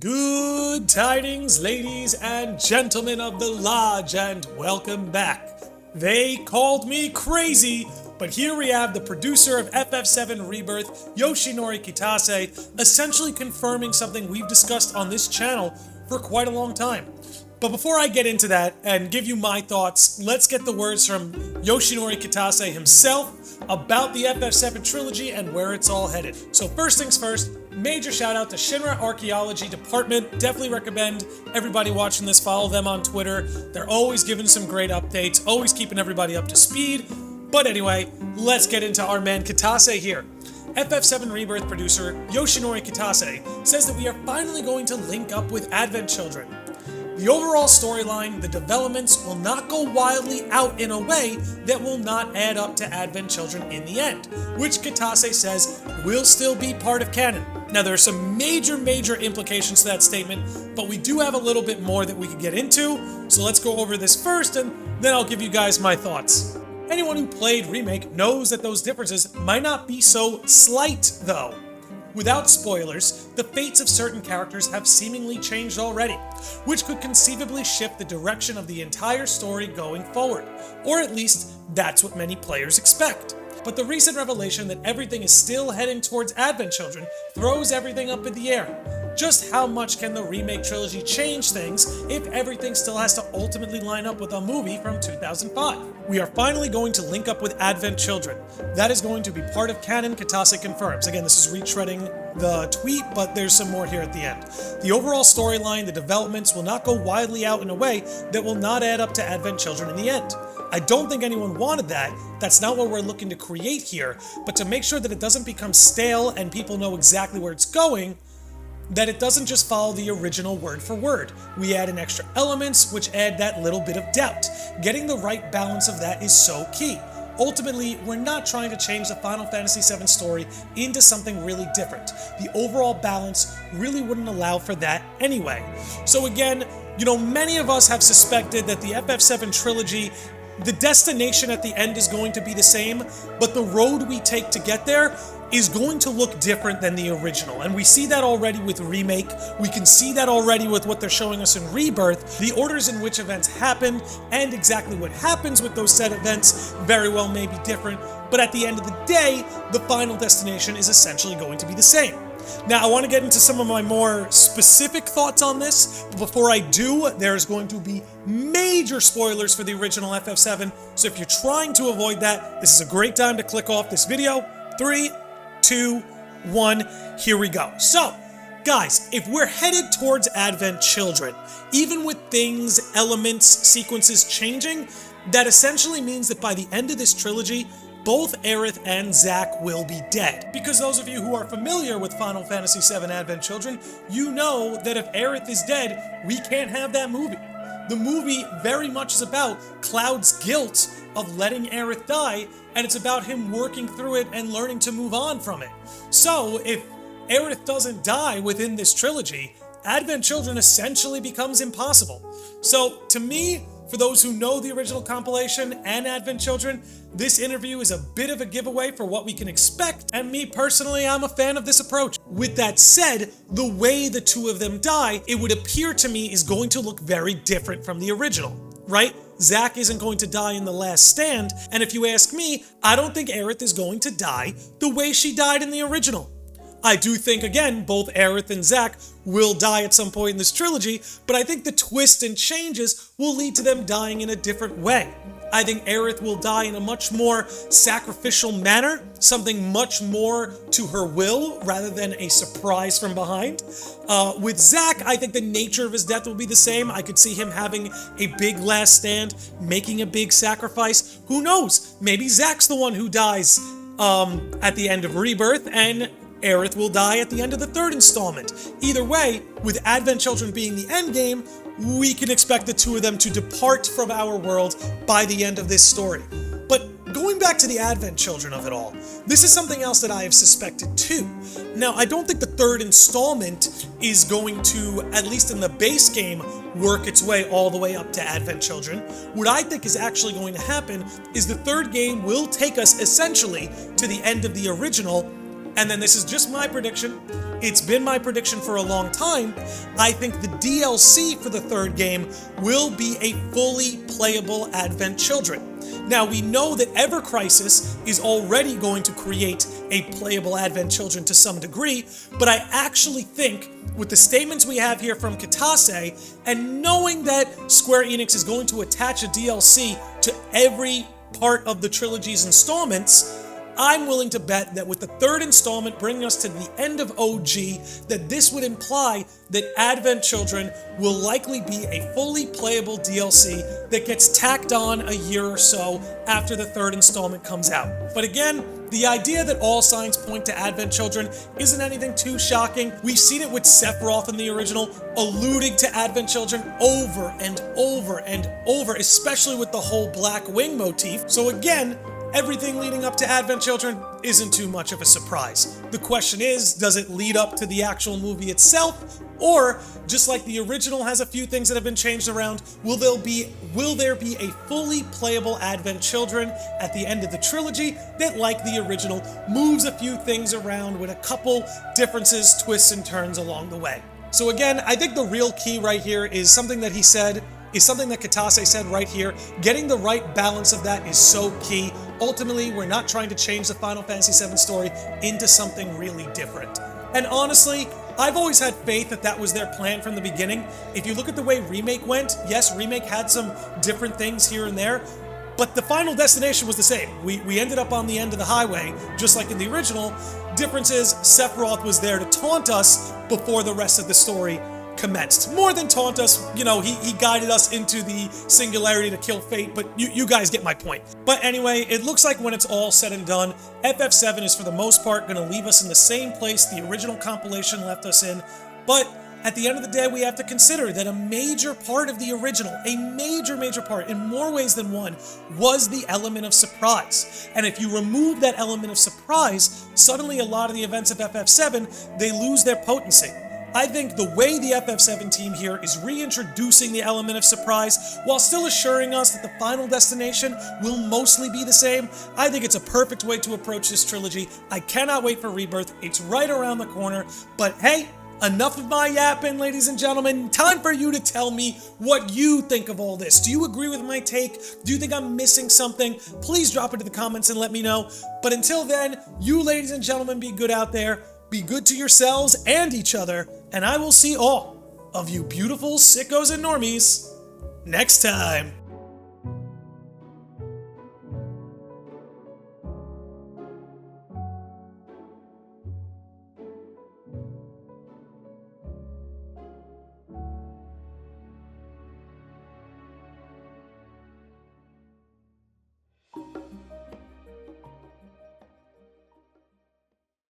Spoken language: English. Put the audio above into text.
Good tidings, ladies and gentlemen of the Lodge, and welcome back. They called me crazy, but here we have the producer of FF7 Rebirth, Yoshinori Kitase, essentially confirming something we've discussed on this channel for quite a long time. But before I get into that and give you my thoughts, let's get the words from Yoshinori Kitase himself about the FF7 Trilogy and where it's all headed. So first things first, major shout out to Shinra Archaeology Department. Definitely recommend everybody watching this follow them on Twitter. They're always giving some great updates, always keeping everybody up to speed. But anyway, let's get into our man Kitase here. FF7 Rebirth producer Yoshinori Kitase says that we are finally going to link up with Advent Children. The overall storyline, the developments, will not go wildly out in a way that will not add up to Advent Children in the end, which Kitase says will still be part of canon. Now there are some major implications to that statement, but we do have a little bit more that we could get into, so let's go over this first and then I'll give you guys my thoughts. Anyone who played Remake knows that those differences might not be so slight though. Without spoilers, the fates of certain characters have seemingly changed already, which could conceivably shift the direction of the entire story going forward, or at least that's what many players expect. But the recent revelation that everything is still heading towards Advent Children throws everything up in the air. Just how much can the Remake trilogy change things if everything still has to ultimately line up with a movie from 2005? We are finally going to link up with Advent Children. That is going to be part of canon, Kitase confirms. Again, this is retreading the tweet, but there's some more here at the end. The overall storyline, the developments will not go widely out in a way that will not add up to Advent Children in the end. I don't think anyone wanted that. That's not what we're looking to create here, but to make sure that it doesn't become stale and people know exactly where it's going, that it doesn't just follow the original word for word. We add in extra elements which add that little bit of doubt. Getting the right balance of that is so key. Ultimately, we're not trying to change the Final Fantasy VII story into something really different. The overall balance really wouldn't allow for that anyway. So again, many of us have suspected that the FF7 Trilogy, the destination at the end is going to be the same, but the road we take to get there is going to look different than the original. And we see that already with Remake. We can see that already with what they're showing us in Rebirth. The orders in which events happen and exactly what happens with those said events very well may be different, but at the end of the day, the final destination is essentially going to be the same. Now, I want to get into some of my more specific thoughts on this, but before I do, there's going to be major spoilers for the original FF7, so if you're trying to avoid that, this is a great time to click off this video. 3, 2, 1, here we go. So, guys, if we're headed towards Advent Children, even with things, elements, sequences changing, that essentially means that by the end of this trilogy, both Aerith and Zack will be dead. Because those of you who are familiar with Final Fantasy VII Advent Children, you know that if Aerith is dead, we can't have that movie. The movie very much is about Cloud's guilt of letting Aerith die, and it's about him working through it and learning to move on from it. So, if Aerith doesn't die within this trilogy, Advent Children essentially becomes impossible. So, to me, for those who know the original compilation and Advent Children, this interview is a bit of a giveaway for what we can expect, and me personally, I'm a fan of this approach. With that said, the way the two of them die, it would appear to me is going to look very different from the original, right? Zack isn't going to die in The Last Stand, and if you ask me, I don't think Aerith is going to die the way she died in the original. I do think, again, both Aerith and Zack will die at some point in this trilogy, but I think the twists and changes will lead to them dying in a different way. I think Aerith will die in a much more sacrificial manner, something much more to her will rather than a surprise from behind. With Zack, I think the nature of his death will be the same. I could see him having a big last stand, making a big sacrifice. Who knows? Maybe Zack's the one who dies at the end of Rebirth, and Aerith will die at the end of the third installment. Either way, with Advent Children being the endgame, we can expect the two of them to depart from our world by the end of this story. But going back to the Advent Children of it all, this is something else that I have suspected too. Now, I don't think the third installment is going to, at least in the base game, work its way all the way up to Advent Children. What I think is actually going to happen is the third game will take us essentially to the end of the original, and then this is just my prediction, it's been my prediction for a long time, I think the DLC for the third game will be a fully playable Advent Children. Now, we know that Ever Crisis is already going to create a playable Advent Children to some degree, but I actually think, with the statements we have here from Kitase, and knowing that Square Enix is going to attach a DLC to every part of the trilogy's installments, I'm willing to bet that with the third installment bringing us to the end of OG, that this would imply that Advent Children will likely be a fully playable DLC that gets tacked on a year or so after the third installment comes out. But again, the idea that all signs point to Advent Children isn't anything too shocking. We've seen it with Sephiroth in the original, alluding to Advent Children over and over and over, especially with the whole Black Wing motif. So again, everything leading up to Advent Children isn't too much of a surprise. The question is, does it lead up to the actual movie itself? Or, just like the original has a few things that have been changed around, will there be a fully playable Advent Children at the end of the trilogy that, like the original, moves a few things around with a couple differences, twists, and turns along the way? So again, I think the real key right here is something that he said, is something that Kitase said right here. Getting the right balance of that is so key. Ultimately, we're not trying to change the Final Fantasy VII story into something really different. And honestly, I've always had faith that that was their plan from the beginning. If you look at the way Remake went, yes, Remake had some different things here and there, but the final destination was the same. We ended up on the end of the highway, just like in the original. Difference is, Sephiroth was there to taunt us before the rest of the story commenced. More than taunt us, you know, he guided us into the singularity to kill fate, but you guys get my point. But anyway, it looks like when it's all said and done, FF7 is for the most part going to leave us in the same place the original compilation left us in, but at the end of the day, we have to consider that a major part of the original, a major part, in more ways than one, was the element of surprise. And if you remove that element of surprise, suddenly a lot of the events of FF7, they lose their potency. I think the way the FF7 team here is reintroducing the element of surprise while still assuring us that the final destination will mostly be the same, I think it's a perfect way to approach this trilogy. I cannot wait for Rebirth. It's right around the corner. But hey, enough of my yapping, ladies and gentlemen. Time for you to tell me what you think of all this. Do you agree with my take? Do you think I'm missing something? Please drop it in the comments and let me know. But until then, you ladies and gentlemen, be good out there. Be good to yourselves and each other, and I will see all of you beautiful sickos and normies next time.